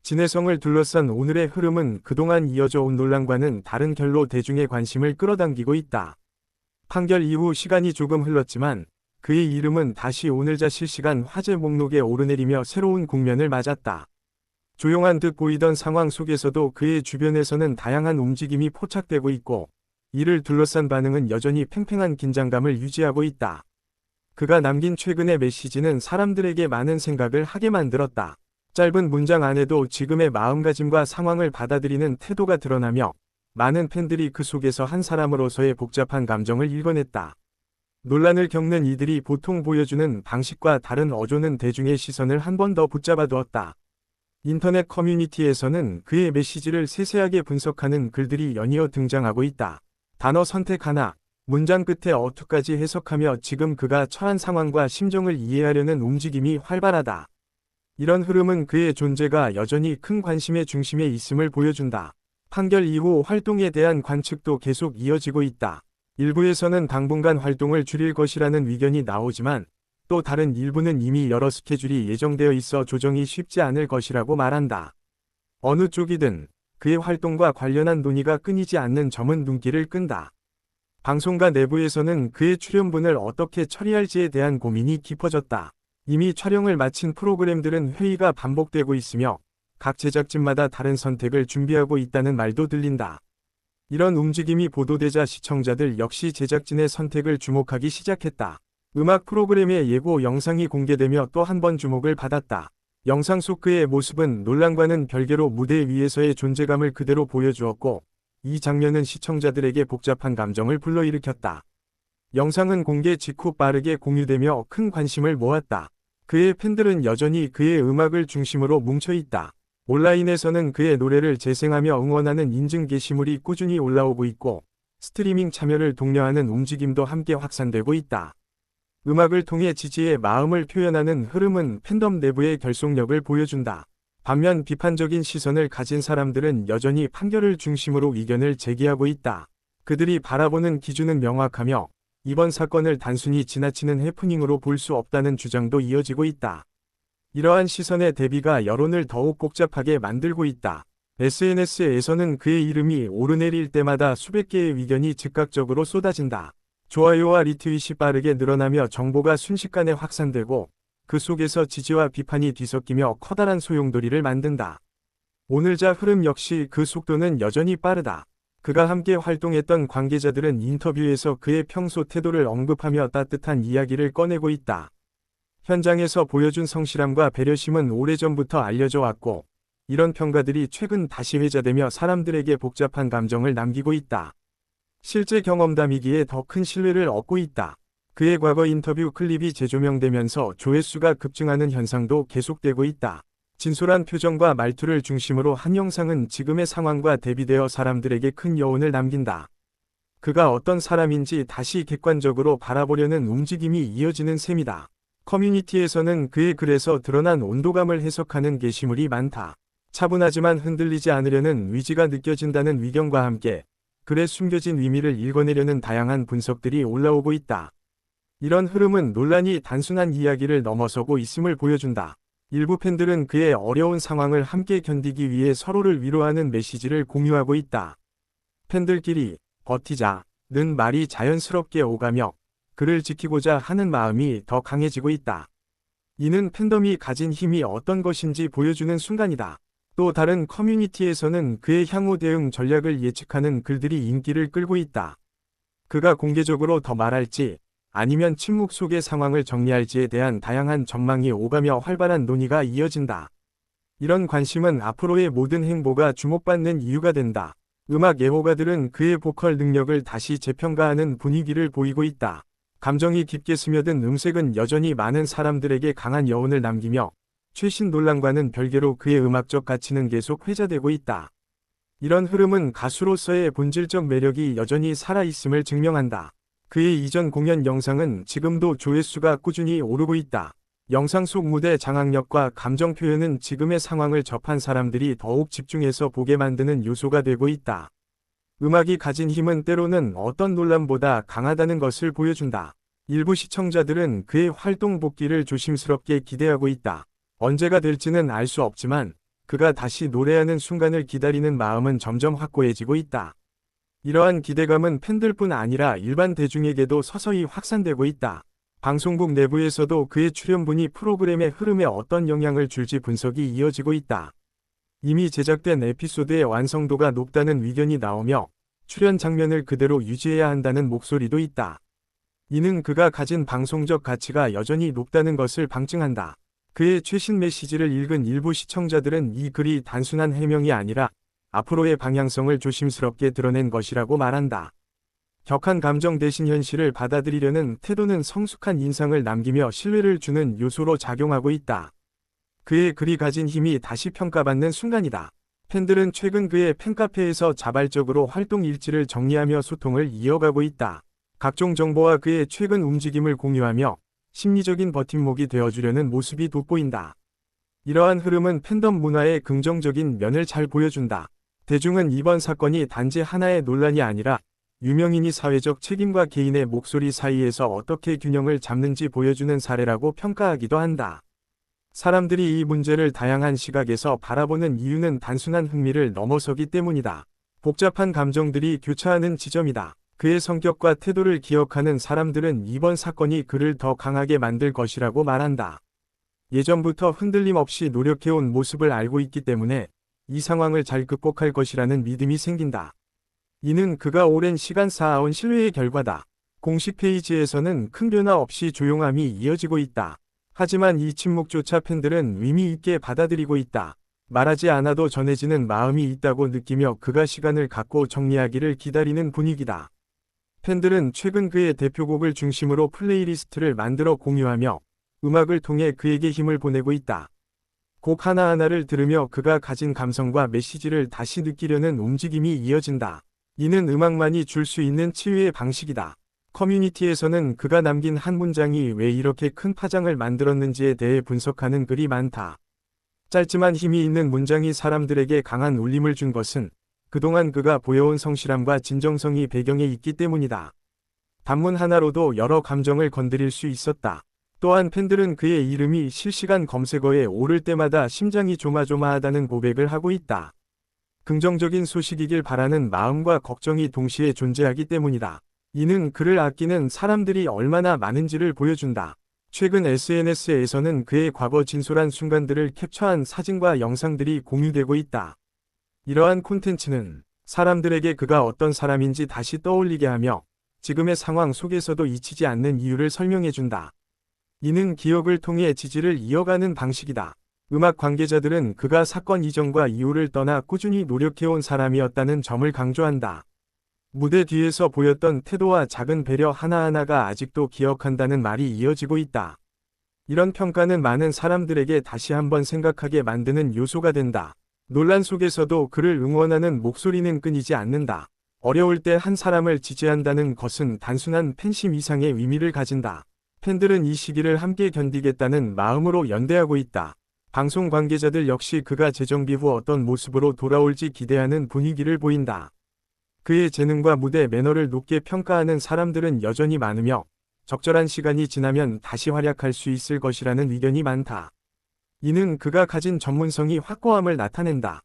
진해성을 둘러싼 오늘의 흐름은 그동안 이어져 온 논란과는 다른 결로 대중의 관심을 끌어당기고 있다. 판결 이후 시간이 조금 흘렀지만 그의 이름은 다시 오늘자 실시간 화제 목록에 오르내리며 새로운 국면을 맞았다. 조용한 듯 보이던 상황 속에서도 그의 주변에서는 다양한 움직임이 포착되고 있고 이를 둘러싼 반응은 여전히 팽팽한 긴장감을 유지하고 있다. 그가 남긴 최근의 메시지는 사람들에게 많은 생각을 하게 만들었다. 짧은 문장 안에도 지금의 마음가짐과 상황을 받아들이는 태도가 드러나며 많은 팬들이 그 속에서 한 사람으로서의 복잡한 감정을 읽어냈다. 논란을 겪는 이들이 보통 보여주는 방식과 다른 어조는 대중의 시선을 한 번 더 붙잡아두었다. 인터넷 커뮤니티에서는 그의 메시지를 세세하게 분석하는 글들이 연이어 등장하고 있다. 단어 선택 하나, 문장 끝에 어투까지 해석하며 지금 그가 처한 상황과 심정을 이해하려는 움직임이 활발하다. 이런 흐름은 그의 존재가 여전히 큰 관심의 중심에 있음을 보여준다. 판결 이후 활동에 대한 관측도 계속 이어지고 있다. 일부에서는 당분간 활동을 줄일 것이라는 의견이 나오지만 또 다른 일부는 이미 여러 스케줄이 예정되어 있어 조정이 쉽지 않을 것이라고 말한다. 어느 쪽이든 그의 활동과 관련한 논의가 끊이지 않는 점은 눈길을 끈다. 방송가 내부에서는 그의 출연분을 어떻게 처리할지에 대한 고민이 깊어졌다. 이미 촬영을 마친 프로그램들은 회의가 반복되고 있으며 각 제작진마다 다른 선택을 준비하고 있다는 말도 들린다. 이런 움직임이 보도되자 시청자들 역시 제작진의 선택을 주목하기 시작했다. 음악 프로그램의 예고 영상이 공개되며 또 한 번 주목을 받았다. 영상 속 그의 모습은 논란과는 별개로 무대 위에서의 존재감을 그대로 보여주었고 이 장면은 시청자들에게 복잡한 감정을 불러일으켰다. 영상은 공개 직후 빠르게 공유되며 큰 관심을 모았다. 그의 팬들은 여전히 그의 음악을 중심으로 뭉쳐있다. 온라인에서는 그의 노래를 재생하며 응원하는 인증 게시물이 꾸준히 올라오고 있고 스트리밍 참여를 독려하는 움직임도 함께 확산되고 있다. 음악을 통해 지지의 마음을 표현하는 흐름은 팬덤 내부의 결속력을 보여준다. 반면 비판적인 시선을 가진 사람들은 여전히 판결을 중심으로 의견을 제기하고 있다. 그들이 바라보는 기준은 명확하며 이번 사건을 단순히 지나치는 해프닝으로 볼 수 없다는 주장도 이어지고 있다. 이러한 시선의 대비가 여론을 더욱 복잡하게 만들고 있다. SNS에서는 그의 이름이 오르내릴 때마다 수백 개의 의견이 즉각적으로 쏟아진다. 좋아요와 리트윗이 빠르게 늘어나며 정보가 순식간에 확산되고 그 속에서 지지와 비판이 뒤섞이며 커다란 소용돌이를 만든다. 오늘자 흐름 역시 그 속도는 여전히 빠르다. 그가 함께 활동했던 관계자들은 인터뷰에서 그의 평소 태도를 언급하며 따뜻한 이야기를 꺼내고 있다. 현장에서 보여준 성실함과 배려심은 오래전부터 알려져 왔고 이런 평가들이 최근 다시 회자되며 사람들에게 복잡한 감정을 남기고 있다. 실제 경험담이기에 더 큰 신뢰를 얻고 있다. 그의 과거 인터뷰 클립이 재조명되면서 조회수가 급증하는 현상도 계속되고 있다. 진솔한 표정과 말투를 중심으로 한 영상은 지금의 상황과 대비되어 사람들에게 큰 여운을 남긴다. 그가 어떤 사람인지 다시 객관적으로 바라보려는 움직임이 이어지는 셈이다. 커뮤니티에서는 그의 글에서 드러난 온도감을 해석하는 게시물이 많다. 차분하지만 흔들리지 않으려는 의지가 느껴진다는 의견과 함께 글에 숨겨진 의미를 읽어내려는 다양한 분석들이 올라오고 있다. 이런 흐름은 논란이 단순한 이야기를 넘어서고 있음을 보여준다. 일부 팬들은 그의 어려운 상황을 함께 견디기 위해 서로를 위로하는 메시지를 공유하고 있다. 팬들끼리 버티자는 말이 자연스럽게 오가며 그를 지키고자 하는 마음이 더 강해지고 있다. 이는 팬덤이 가진 힘이 어떤 것인지 보여주는 순간이다. 또 다른 커뮤니티에서는 그의 향후 대응 전략을 예측하는 글들이 인기를 끌고 있다. 그가 공개적으로 더 말할지 아니면 침묵 속의 상황을 정리할지에 대한 다양한 전망이 오가며 활발한 논의가 이어진다. 이런 관심은 앞으로의 모든 행보가 주목받는 이유가 된다. 음악 애호가들은 그의 보컬 능력을 다시 재평가하는 분위기를 보이고 있다. 감정이 깊게 스며든 음색은 여전히 많은 사람들에게 강한 여운을 남기며 최신 논란과는 별개로 그의 음악적 가치는 계속 회자되고 있다. 이런 흐름은 가수로서의 본질적 매력이 여전히 살아있음을 증명한다. 그의 이전 공연 영상은 지금도 조회수가 꾸준히 오르고 있다. 영상 속 무대 장악력과 감정 표현은 지금의 상황을 접한 사람들이 더욱 집중해서 보게 만드는 요소가 되고 있다. 음악이 가진 힘은 때로는 어떤 논란보다 강하다는 것을 보여준다. 일부 시청자들은 그의 활동 복귀를 조심스럽게 기대하고 있다. 언제가 될지는 알 수 없지만 그가 다시 노래하는 순간을 기다리는 마음은 점점 확고해지고 있다. 이러한 기대감은 팬들뿐 아니라 일반 대중에게도 서서히 확산되고 있다. 방송국 내부에서도 그의 출연분이 프로그램의 흐름에 어떤 영향을 줄지 분석이 이어지고 있다. 이미 제작된 에피소드의 완성도가 높다는 의견이 나오며 출연 장면을 그대로 유지해야 한다는 목소리도 있다. 이는 그가 가진 방송적 가치가 여전히 높다는 것을 방증한다. 그의 최신 메시지를 읽은 일부 시청자들은 이 글이 단순한 해명이 아니라 앞으로의 방향성을 조심스럽게 드러낸 것이라고 말한다. 격한 감정 대신 현실을 받아들이려는 태도는 성숙한 인상을 남기며 신뢰를 주는 요소로 작용하고 있다. 그의 글이 가진 힘이 다시 평가받는 순간이다. 팬들은 최근 그의 팬카페에서 자발적으로 활동 일지를 정리하며 소통을 이어가고 있다. 각종 정보와 그의 최근 움직임을 공유하며 심리적인 버팀목이 되어주려는 모습이 돋보인다. 이러한 흐름은 팬덤 문화의 긍정적인 면을 잘 보여준다. 대중은 이번 사건이 단지 하나의 논란이 아니라 유명인이 사회적 책임과 개인의 목소리 사이에서 어떻게 균형을 잡는지 보여주는 사례라고 평가하기도 한다. 사람들이 이 문제를 다양한 시각에서 바라보는 이유는 단순한 흥미를 넘어서기 때문이다. 복잡한 감정들이 교차하는 지점이다. 그의 성격과 태도를 기억하는 사람들은 이번 사건이 그를 더 강하게 만들 것이라고 말한다. 예전부터 흔들림 없이 노력해온 모습을 알고 있기 때문에 이 상황을 잘 극복할 것이라는 믿음이 생긴다. 이는 그가 오랜 시간 쌓아온 신뢰의 결과다. 공식 페이지에서는 큰 변화 없이 조용함이 이어지고 있다. 하지만 이 침묵조차 팬들은 의미 있게 받아들이고 있다. 말하지 않아도 전해지는 마음이 있다고 느끼며 그가 시간을 갖고 정리하기를 기다리는 분위기다. 팬들은 최근 그의 대표곡을 중심으로 플레이리스트를 만들어 공유하며 음악을 통해 그에게 힘을 보내고 있다. 곡 하나하나를 들으며 그가 가진 감성과 메시지를 다시 느끼려는 움직임이 이어진다. 이는 음악만이 줄 수 있는 치유의 방식이다. 커뮤니티에서는 그가 남긴 한 문장이 왜 이렇게 큰 파장을 만들었는지에 대해 분석하는 글이 많다. 짧지만 힘이 있는 문장이 사람들에게 강한 울림을 준 것은 그동안 그가 보여온 성실함과 진정성이 배경에 있기 때문이다. 단문 하나로도 여러 감정을 건드릴 수 있었다. 또한 팬들은 그의 이름이 실시간 검색어에 오를 때마다 심장이 조마조마하다는 고백을 하고 있다. 긍정적인 소식이길 바라는 마음과 걱정이 동시에 존재하기 때문이다. 이는 그를 아끼는 사람들이 얼마나 많은지를 보여준다. 최근 SNS에서는 그의 과거 진솔한 순간들을 캡처한 사진과 영상들이 공유되고 있다. 이러한 콘텐츠는 사람들에게 그가 어떤 사람인지 다시 떠올리게 하며 지금의 상황 속에서도 잊히지 않는 이유를 설명해준다. 이는 기억을 통해 지지를 이어가는 방식이다. 음악 관계자들은 그가 사건 이전과 이후를 떠나 꾸준히 노력해온 사람이었다는 점을 강조한다. 무대 뒤에서 보였던 태도와 작은 배려 하나하나가 아직도 기억한다는 말이 이어지고 있다. 이런 평가는 많은 사람들에게 다시 한번 생각하게 만드는 요소가 된다. 논란 속에서도 그를 응원하는 목소리는 끊이지 않는다. 어려울 때 한 사람을 지지한다는 것은 단순한 팬심 이상의 의미를 가진다. 팬들은 이 시기를 함께 견디겠다는 마음으로 연대하고 있다. 방송 관계자들 역시 그가 재정비 후 어떤 모습으로 돌아올지 기대하는 분위기를 보인다. 그의 재능과 무대 매너를 높게 평가하는 사람들은 여전히 많으며 적절한 시간이 지나면 다시 활약할 수 있을 것이라는 의견이 많다. 이는 그가 가진 전문성이 확고함을 나타낸다.